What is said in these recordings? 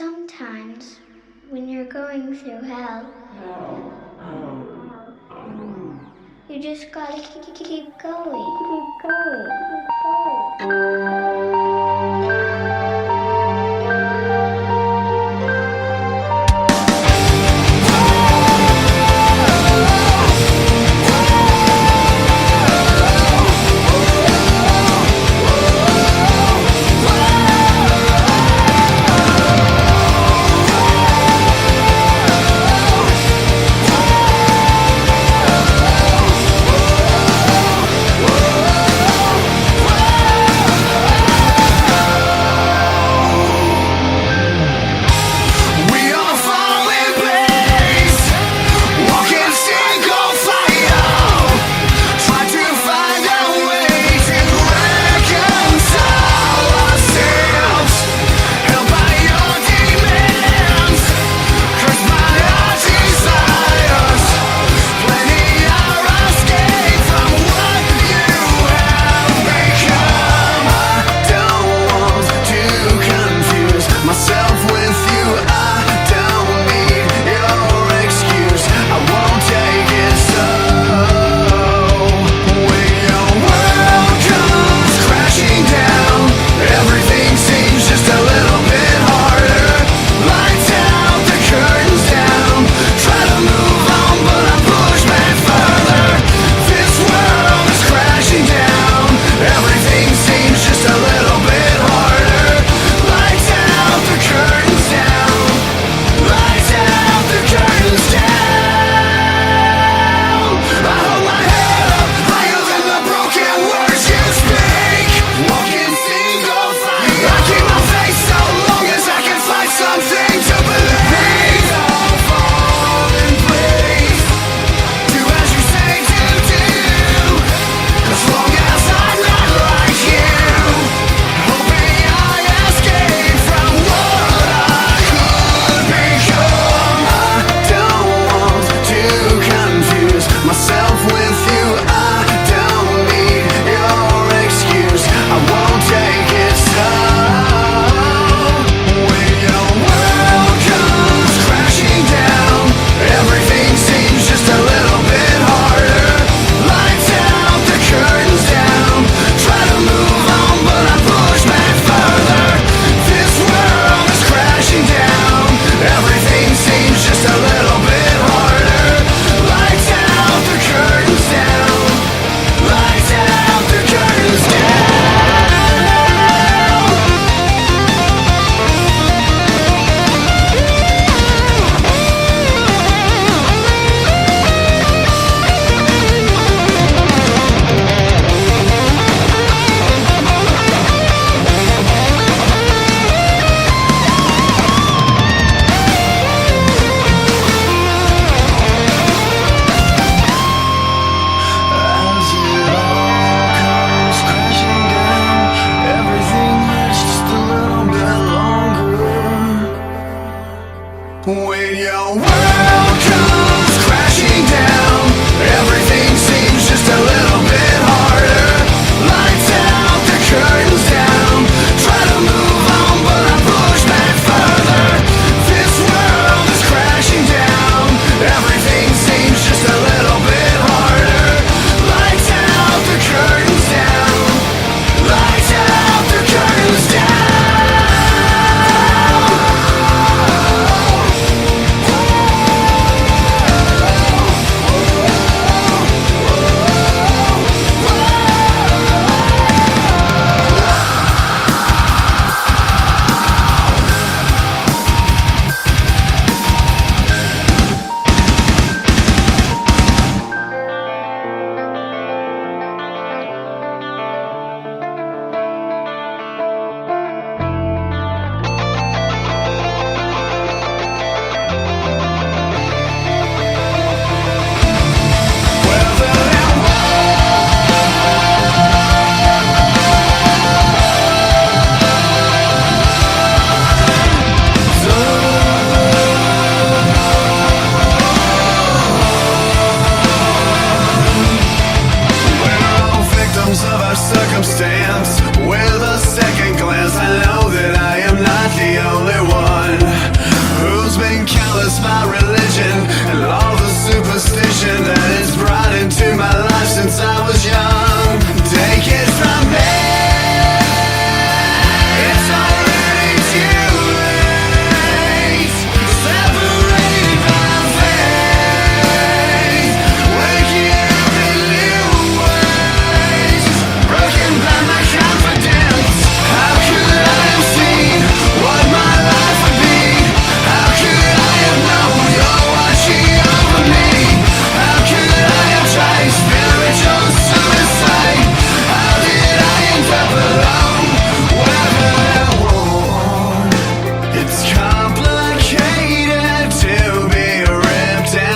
Sometimes, when you're going through hell, you just gotta keep going.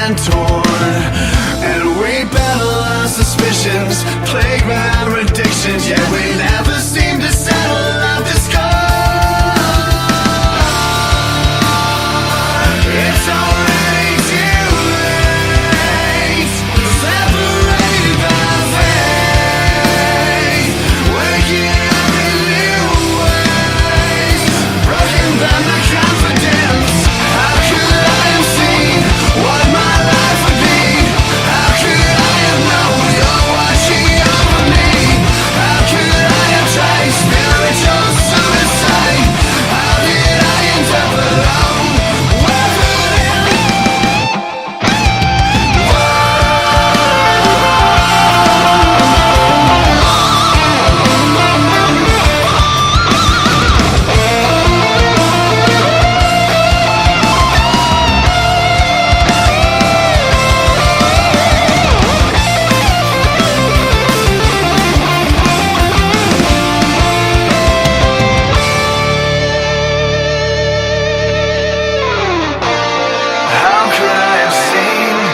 and torn, and we battle our suspicions, plagued by our addictions, yet we never seem to settle our discord. It's already too late, separated by fate, waking up in new ways, broken by my confidence. How could I have seen what my life would be? How could I have known you're watching over me? How could I have tried spiritual suicide? How did I end up alone? How could I have seen you?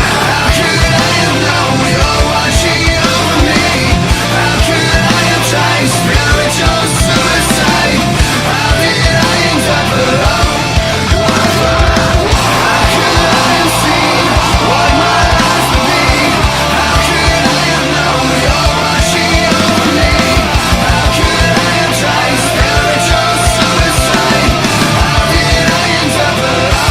How could I have known you're watching over me? How could I have tried spiritual suicide? How did I end up alone? How could I have seen what my life would be? How could I have known you're watching over me? How could I have tried spiritual suicide? How did I end up alone?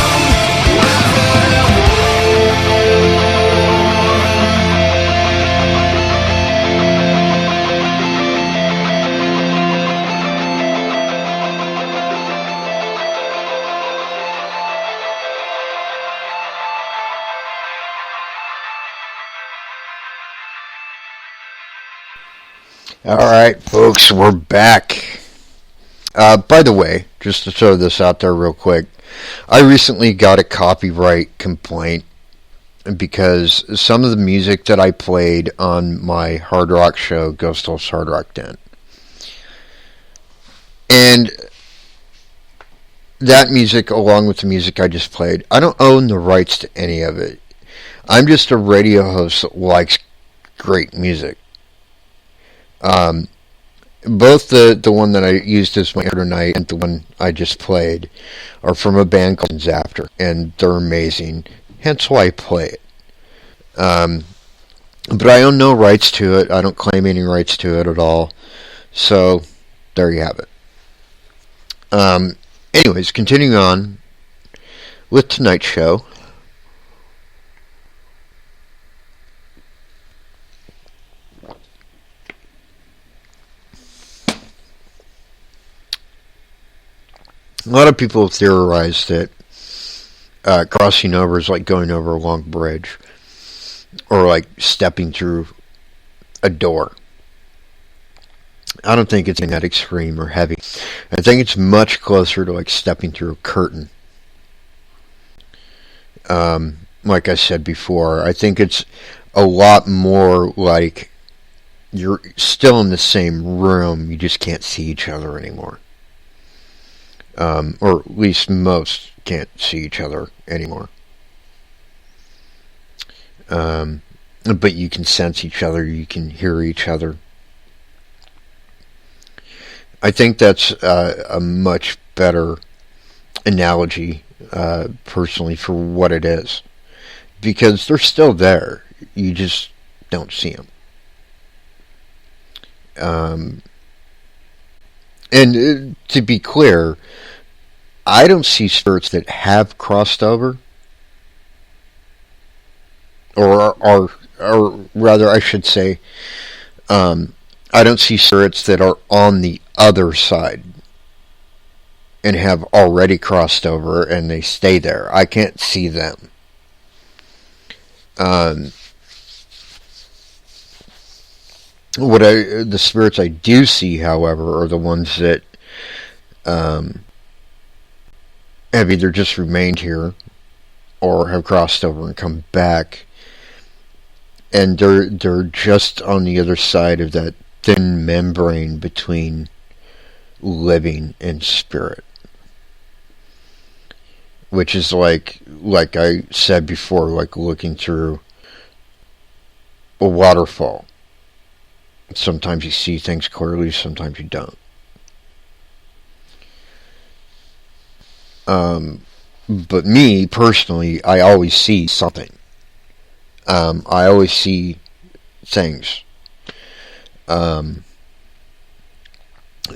Alright, folks, we're back. By the way, just to throw this out there real quick, I recently got a copyright complaint because some of the music that I played on my hard rock show, Ghost House Hard Rock Den, and that music, along with the music I just played, I don't own the rights to any of it. I'm just a radio host that likes great music. Both the one that I used as my intro tonight and the one I just played are from a band called After, and they're amazing. Hence why I play it. But I own no rights to it. I don't claim any rights to it at all. So there you have it. Anyways, continuing on with tonight's show. A lot of people have theorized that crossing over is like going over a long bridge, or like stepping through a door. I don't think it's that extreme or heavy. I think it's much closer to like stepping through a curtain. Like I said before, I think it's a lot more like you're still in the same room, you just can't see each other anymore. Or at least most can't see each other anymore. But you can sense each other, you can hear each other. I think that's a much better analogy, personally, for what it is. Because they're still there, you just don't see them. And to be clear, I don't see spirits that have crossed over, or rather, I should say, I don't see spirits that are on the other side and have already crossed over and they stay there. I can't see them. The spirits I do see, however, are the ones that have either just remained here or have crossed over and come back, and they're just on the other side of that thin membrane between living and spirit. which is like I said before, like looking through a waterfall. Sometimes you see things clearly, sometimes you don't. But me, personally, I always see something. I always see things.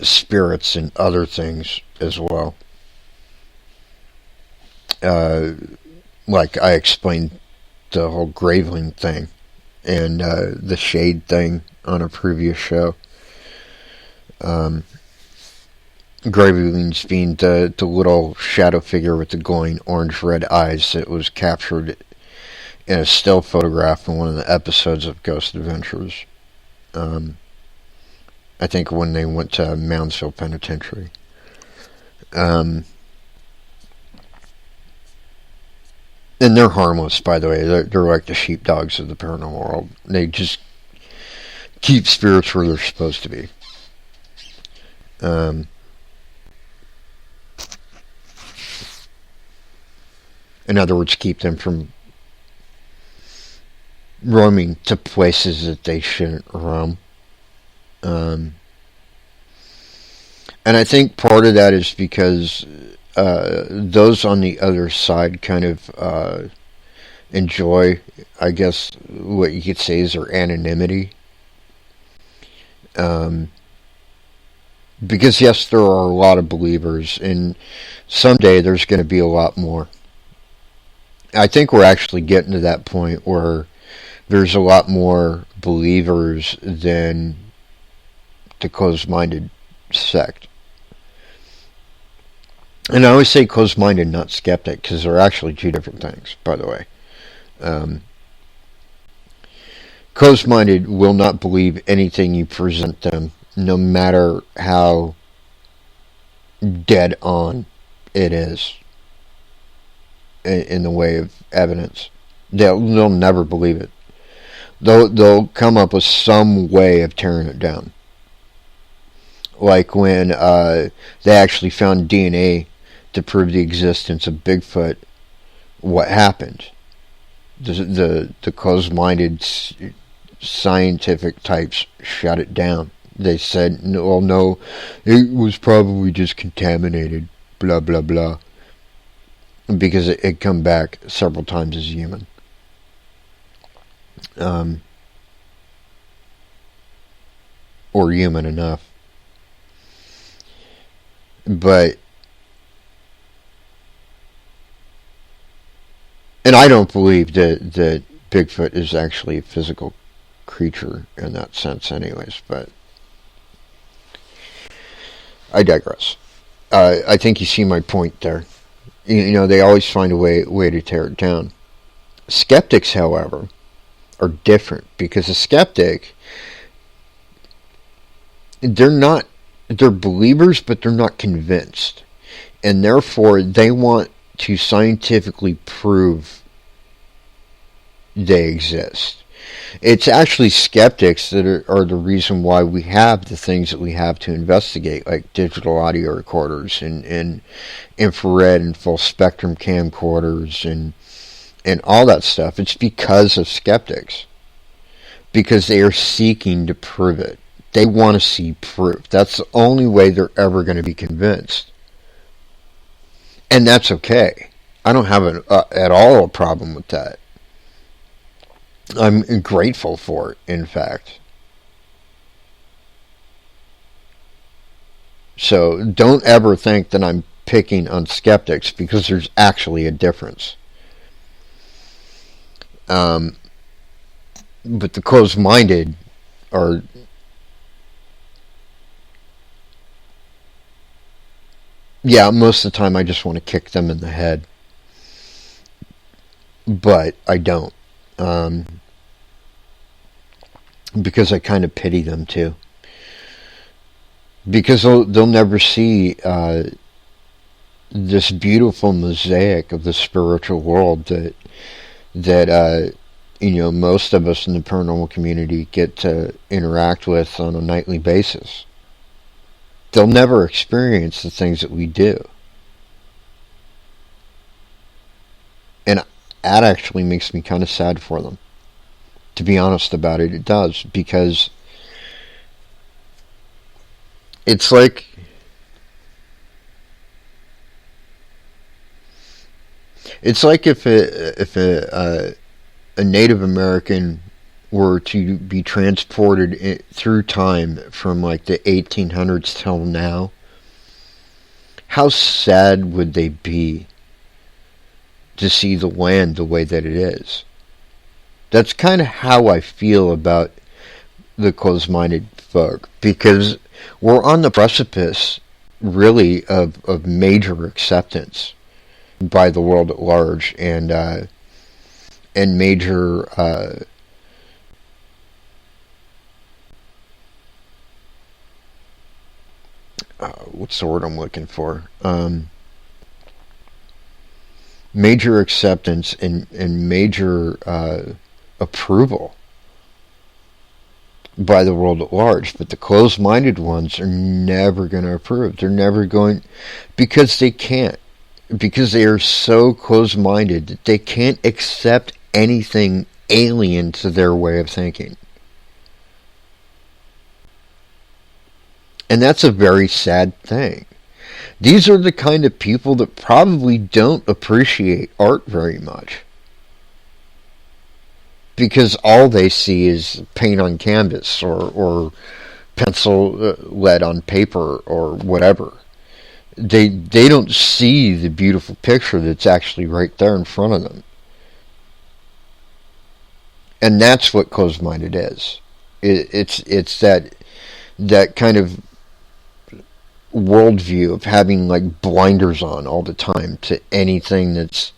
Spirits and other things as well. Like I explained the whole Graveling thing and the shade thing on a previous show. Gravelings being the little shadow figure with the glowing orange-red eyes that was captured in a still photograph in one of the episodes of Ghost Adventures. I think when they went to Moundsville Penitentiary. And they're harmless, by the way. They're like the sheepdogs of the paranormal world. They just keep spirits where they're supposed to be. In other words, keep them from roaming to places that they shouldn't roam. And I think part of that is because those on the other side kind of enjoy, I guess, what you could say is their anonymity. Because yes, there are a lot of believers, and someday there's going to be a lot more. I think we're actually getting to that point where there's a lot more believers than the closed-minded sect. And I always say closed-minded, not skeptic, because they're actually two different things, by the way. Closed-minded will not believe anything you present them, no matter how dead on it is in the way of evidence. They'll never believe it. They'll come up with some way of tearing it down. Like when they actually found DNA to prove the existence of Bigfoot, what happened? The closed-minded scientific types shut it down. They said, well, no, it was probably just contaminated, blah, blah, blah. Because it had come back several times as human. Or human enough. But, and I don't believe that Bigfoot is actually a physical creature in that sense anyways, but I digress. I think you see my point there. You know, they always find a way to tear it down. Skeptics, however, are different, because a skeptic, they're believers, but they're not convinced. And therefore, they want to scientifically prove they exist. It's actually skeptics that are the reason why we have the things that we have to investigate, like digital audio recorders and infrared and full spectrum camcorders and all that stuff. It's because of skeptics. Because they are seeking to prove it. They want to see proof. That's the only way they're ever going to be convinced. And that's okay. I don't have at all a problem with that. I'm grateful for it, in fact. So don't ever think that I'm picking on skeptics, because there's actually a difference. But the closed-minded are... Yeah, most of the time I just want to kick them in the head. But I don't. Because I kind of pity them too. Because they'll never see this beautiful mosaic of the spiritual world that most of us in the paranormal community get to interact with on a nightly basis. They'll never experience the things that we do. that actually makes me kind of sad for them. To be honest about it, it does, because it's like if a Native American were to be transported through time from like the 1800s till now, how sad would they be to see the land the way that it is? That's kind of how I feel about the closed-minded folk, because we're on the precipice, really, of major acceptance by the world at large, and major what's the word I'm looking for? Major acceptance and major approval by the world at large. But the closed-minded ones are never going to approve. They're never going, because they can't. Because they are so closed-minded that they can't accept anything alien to their way of thinking. And that's a very sad thing. These are the kind of people that probably don't appreciate art very much, because all they see is paint on canvas or pencil lead on paper or whatever. They don't see the beautiful picture that's actually right there in front of them. And that's what closed-minded is. It's that kind of worldview of having like blinders on all the time to anything that's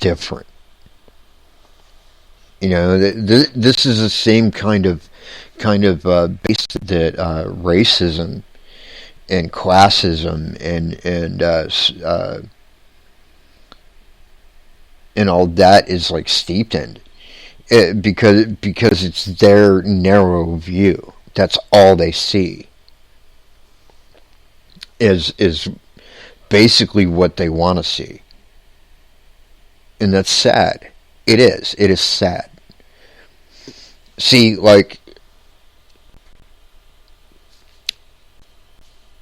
different. You know, this is the same kind of base that racism and classism and all that is like steeped in, because it's their narrow view. That's all they see. Is basically what they want to see. And that's sad. It is sad. See, like,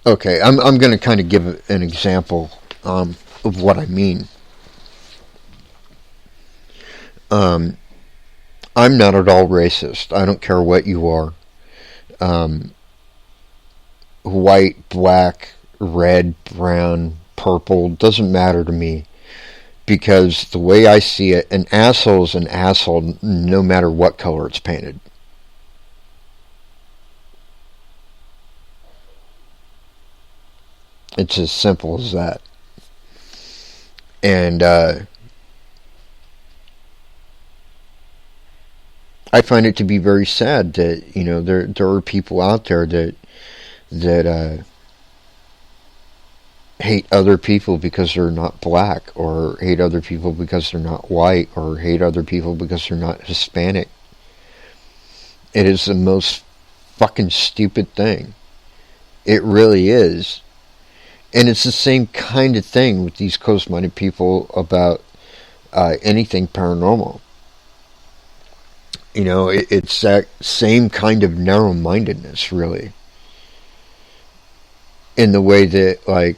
okay, I'm going to kind of give an example of what I mean. I'm not at all racist. I don't care what you are. White, black, red, brown, purple, doesn't matter to me, because the way I see it, an asshole is an asshole no matter what color it's painted. It's as simple as that. And I find it to be very sad that, you know, there are people out there that hate other people because they're not black, or hate other people because they're not white, or hate other people because they're not Hispanic. It is the most fucking stupid thing. It really is. And it's the same kind of thing with these closed-minded people about anything paranormal. You know, it's that same kind of narrow-mindedness, really. In the way that, like,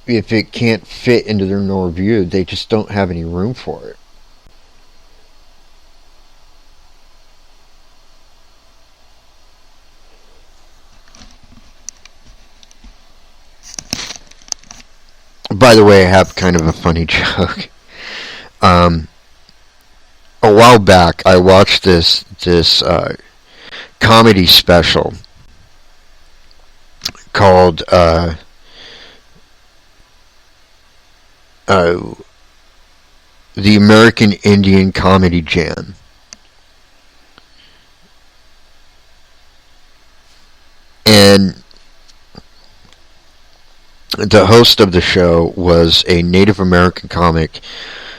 if it can't fit into their narrow view, they just don't have any room for it. By the way, I have kind of a funny joke. A while back, I watched this comedy special called The American Indian Comedy Jam. And the host of the show was a Native American comic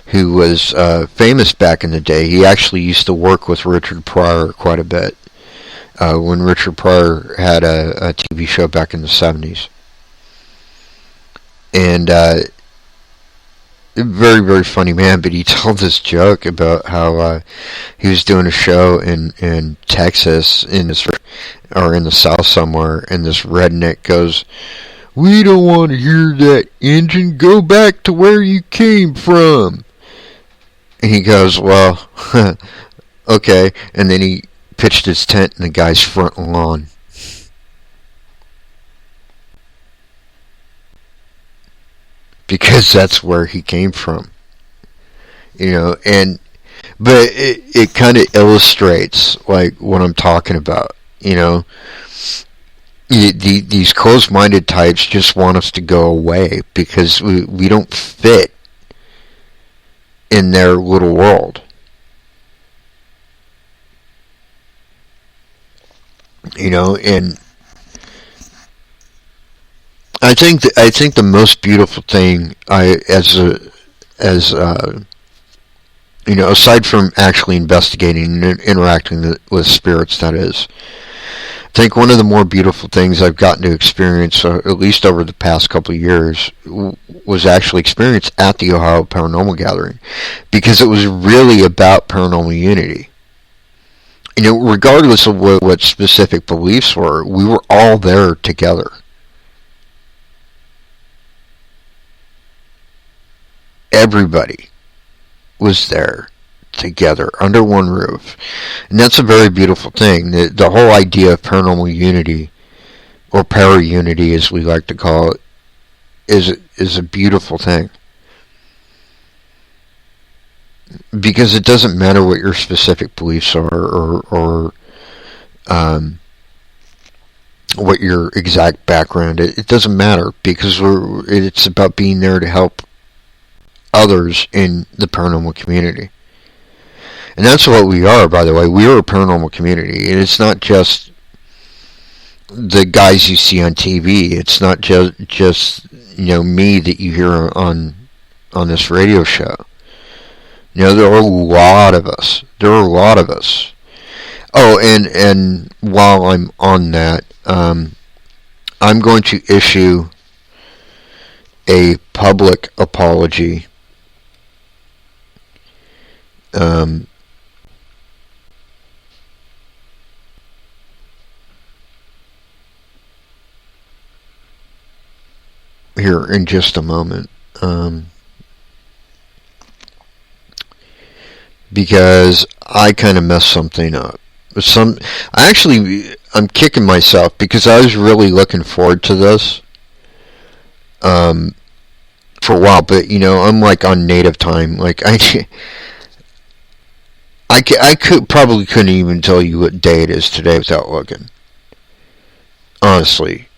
who was famous back in the day. He actually used to work with Richard Pryor quite a bit when Richard Pryor had a TV show back in the 70s. and very, very funny man, but he told this joke about how he was doing a show in Texas, in the South somewhere, and this redneck goes, "We don't want to hear that engine. Go back to where you came from." And he goes, "Well, okay." And then he pitched his tent in the guy's front lawn. Because that's where he came from. But it kind of illustrates like what I'm talking about. These closed-minded types just want us to go away because we don't fit in their little world. And I think the most beautiful thing aside from actually investigating and interacting with spirits, that is, I think one of the more beautiful things I've gotten to experience, at least over the past couple of years, was actually experienced at the Ohio Paranormal Gathering, because it was really about paranormal unity. Regardless of what specific beliefs were, we were all there together. Everybody was there together under one roof, and that's a very beautiful thing. The whole idea of paranormal unity, or para-unity as we like to call it, is a beautiful thing, because it doesn't matter what your specific beliefs are, or what your exact background. It doesn't matter, because it's about being there to help others in the paranormal community. And that's what we are, by the way. We are a paranormal community. And it's not just the guys you see on TV. It's not just me that you hear on this radio show. There are a lot of us. Oh, and while I'm on that, I'm going to issue a public apology here in just a moment, because I kind of messed something up. I'm kicking myself because I was really looking forward to this for a while, but I'm like on native time. Like I couldn't even tell you what day it is today without looking. Honestly.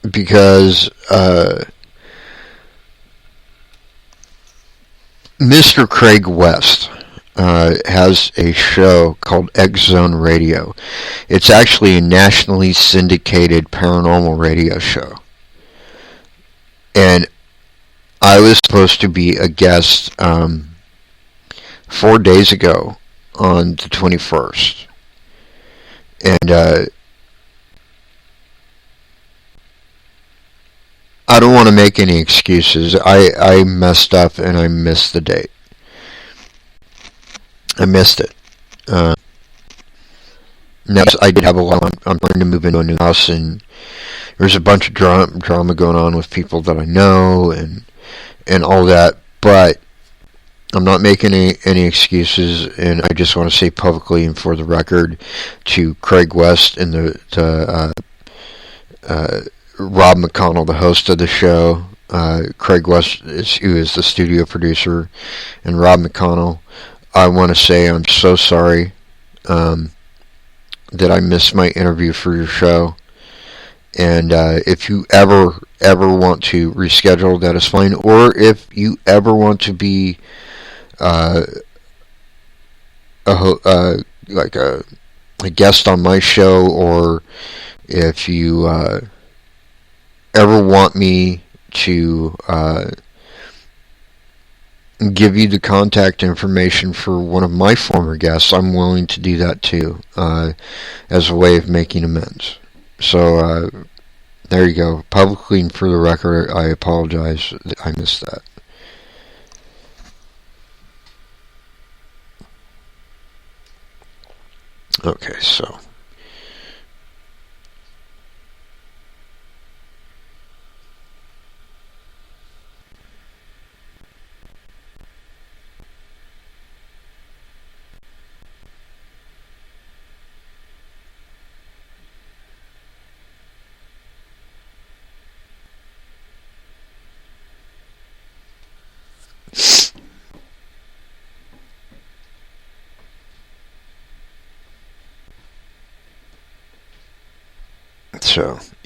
Because Mr. Craig West has a show called X Zone Radio. It's actually a nationally syndicated paranormal radio show. And I was supposed to be a guest 4 days ago on the 21st. And I don't want to make any excuses. I messed up and I missed the date. I missed it. Now, I did have a lot. I'm trying to move into a new house, and there's a bunch of drama going on with people that I know and all that. But I'm not making any excuses, and I just want to say publicly and for the record to Craig West and the Rob McConnell, the host of the show. Craig West who is the studio producer, and Rob McConnell. I want to say I'm so sorry that I missed my interview for your show. And if you ever want to reschedule, that is fine. Or if you ever want to be like a guest on my show, or if you ever want me to give you the contact information for one of my former guests, I'm willing to do that too, as a way of making amends. So there you go. Publicly and for the record, I apologize. I missed that. Okay, so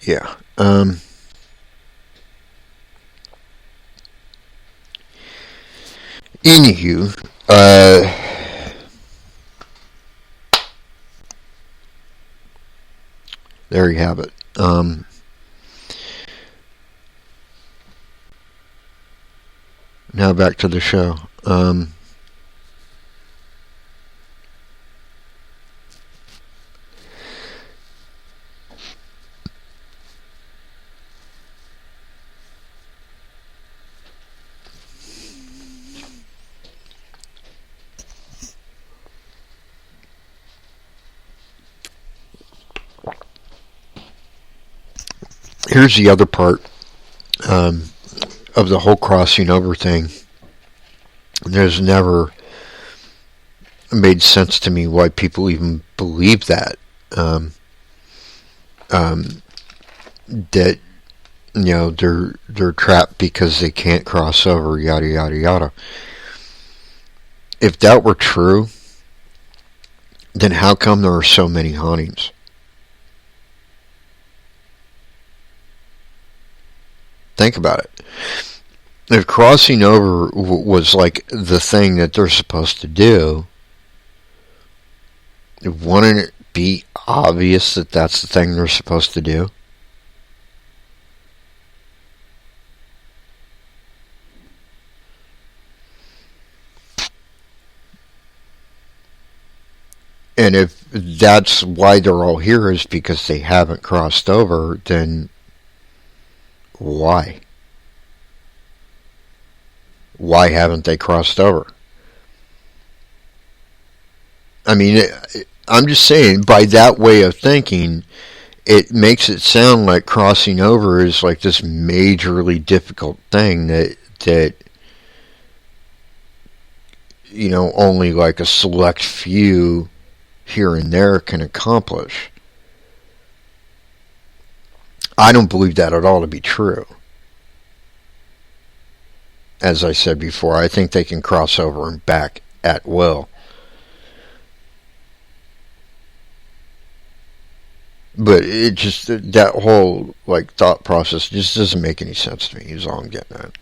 yeah. Anywho, there you have it. Now back to the show. Here's the other part of the whole crossing over thing. There's never made sense to me why people even believe that. That they're trapped because they can't cross over, yada yada yada. If that were true, then how come there are so many hauntings? Think about it. If crossing over was like the thing that they're supposed to do, wouldn't it be obvious that that's the thing they're supposed to do? And if that's why they're all here is because they haven't crossed over, then why? Why haven't they crossed over? I mean, I'm just saying, by that way of thinking, it makes it sound like crossing over is like this majorly difficult thing that only like a select few here and there can accomplish. I don't believe that at all to be true. As I said before, I think they can cross over and back at will. But it just, that whole like thought process just doesn't make any sense to me, is all I'm getting at.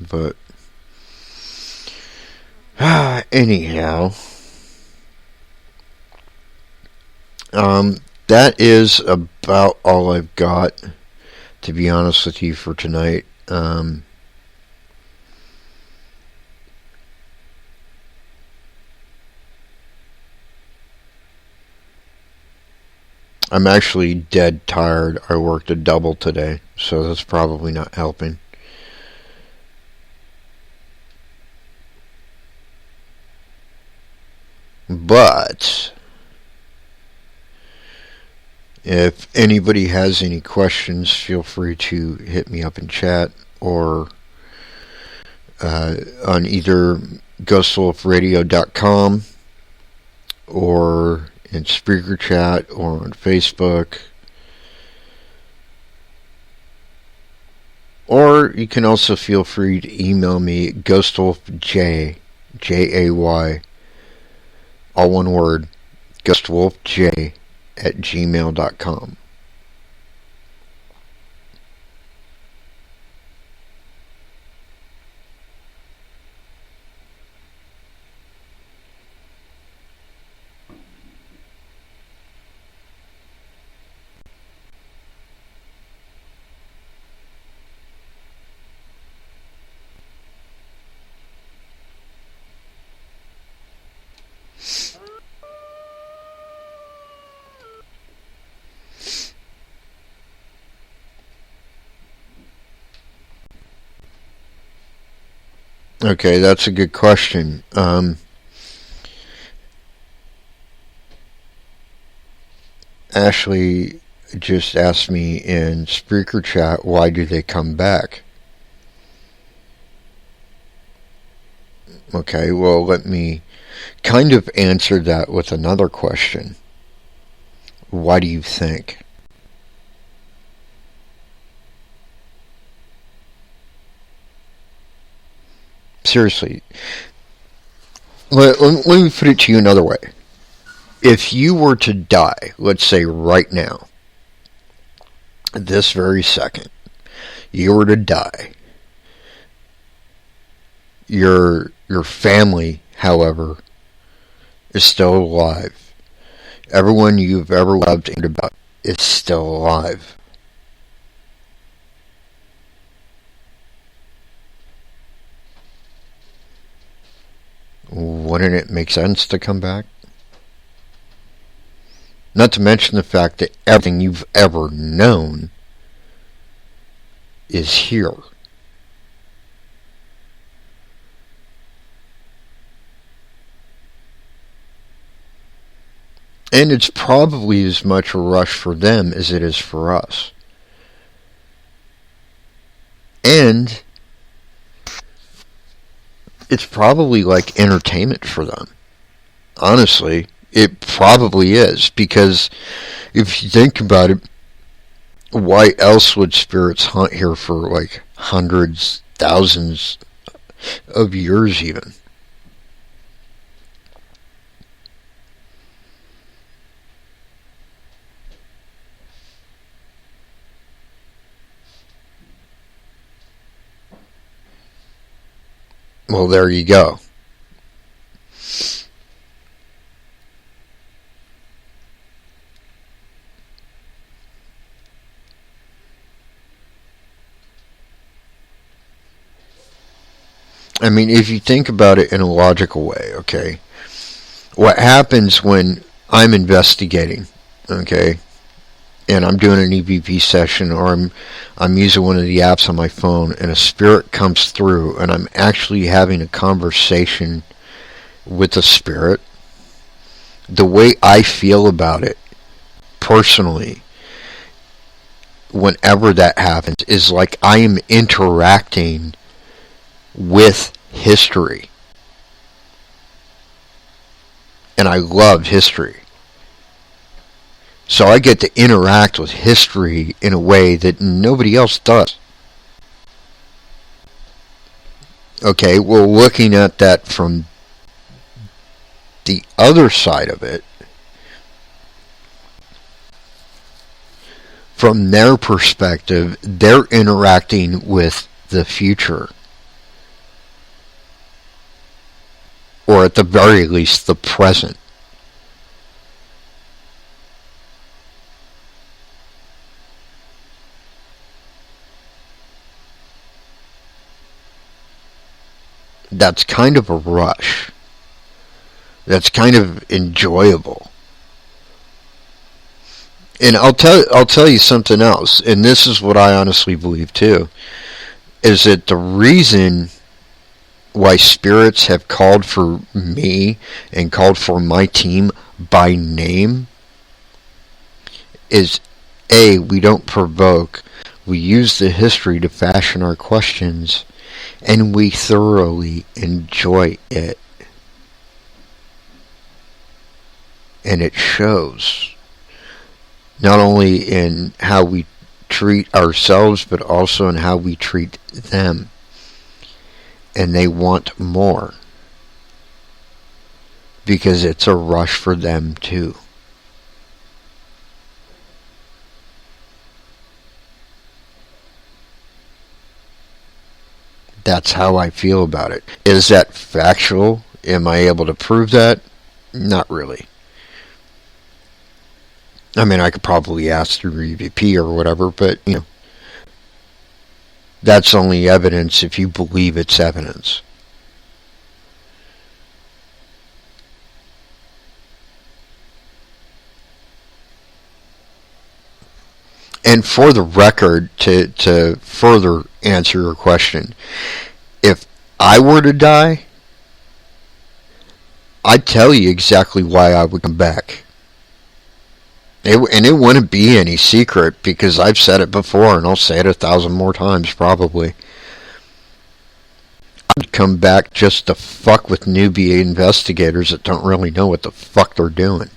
But anyhow, that is about all I've got, to be honest with you, for tonight. I'm actually dead tired. I worked a double today, so that's probably not helping. But if anybody has any questions, feel free to hit me up in chat or on either ghostwolfradio.com or in Spreaker chat or on Facebook. Or you can also feel free to email me at ghostwolfj, Jay, all one word, ghostwolfj at gmail.com. Okay, that's a good question. Ashley just asked me in Spreaker chat, why do they come back? Okay, well, let me kind of answer that with another question. Why do you think? Seriously, let me put it to you another way. If you were to die, let's say right now, this very second, you were to die, your family, however, is still alive. Everyone you've ever loved and about is still alive. Wouldn't it make sense to come back? Not to mention the fact that everything you've ever known is here. And it's probably as much a rush for them as it is for us. And it's probably like entertainment for them. Honestly, it probably is. Because if you think about it, why else would spirits hunt here for like hundreds, thousands of years even? Well, there you go. I mean, if you think about it in a logical way, okay, what happens when I'm investigating, okay, and I'm doing an EVP session, or I'm using one of the apps on my phone, and a spirit comes through, and I'm actually having a conversation with a spirit, the way I feel about it, personally, whenever that happens, is like I am interacting with history. And I love history. So I get to interact with history in a way that nobody else does. Okay, well, looking at that from the other side of it, from their perspective, they're interacting with the future. Or at the very least, the present. That's kind of a rush. That's kind of enjoyable. And I'll tell you something else, and this is what I honestly believe too, is that the reason why spirits have called for me and called for my team by name is, A, we don't provoke, we use the history to fashion our questions, and we thoroughly enjoy it. And it shows, not only in how we treat ourselves, but also in how we treat them. And they want more. Because it's a rush for them too. That's how I feel about it. Is that factual? Am I able to prove that? Not really. I mean, I could probably ask through EVP or whatever, but, that's only evidence if you believe it's evidence. And for the record, to further answer your question, if I were to die, I'd tell you exactly why I would come back. And it wouldn't be any secret, because I've said it before, and I'll say it 1,000 more times probably. I'd come back just to fuck with newbie investigators that don't really know what the fuck they're doing.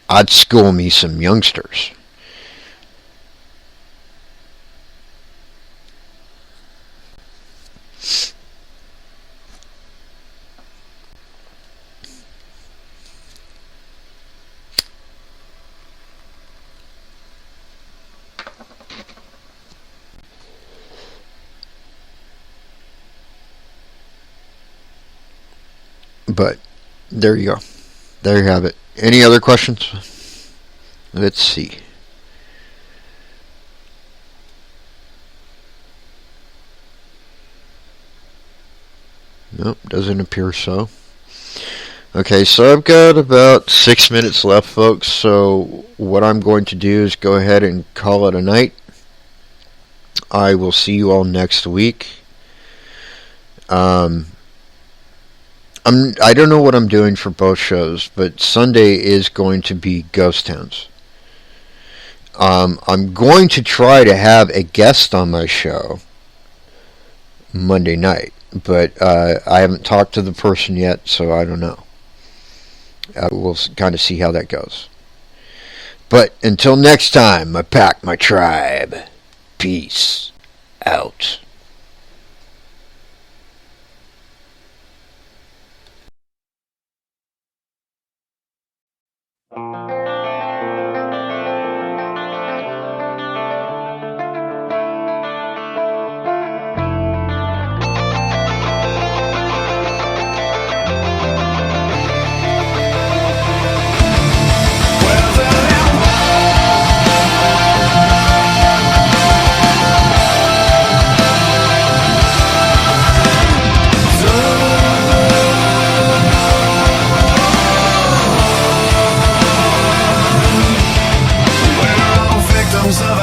I'd school me some youngsters. But there you go. There you have it. Any other questions? Let's see. Nope, doesn't appear so. Okay, so I've got about 6 minutes left, folks. So what I'm going to do is go ahead and call it a night. I will see you all next week. I don't know what I'm doing for both shows, but Sunday is going to be Ghost Towns. I'm going to try to have a guest on my show Monday night, but I haven't talked to the person yet, so I don't know. We'll kind of see how that goes. But until next time, my pack, my tribe, peace out.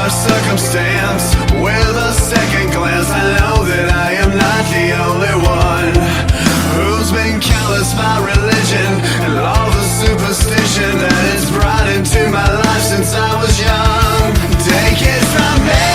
Circumstance, with a second glance, I know that I am not the only one who's been callous by religion and all the superstition that it's brought into my life since I was young. Take it from me,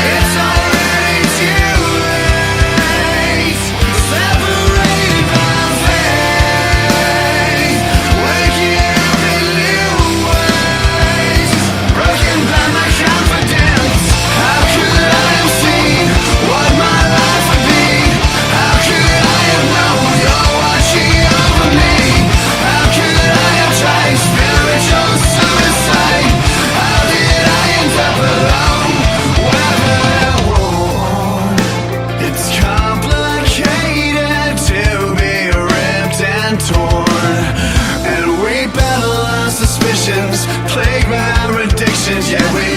it's already too late. Separated by faith, waking up in new ways. Broken by my confidence, how could I have seen what my life would be? How could I have known you're watching over me? How could I have tried spiritual suicide? How did I end up alone? It's complicated to be ripped and torn, and we battle our suspicions, plagued by our addictions, yet we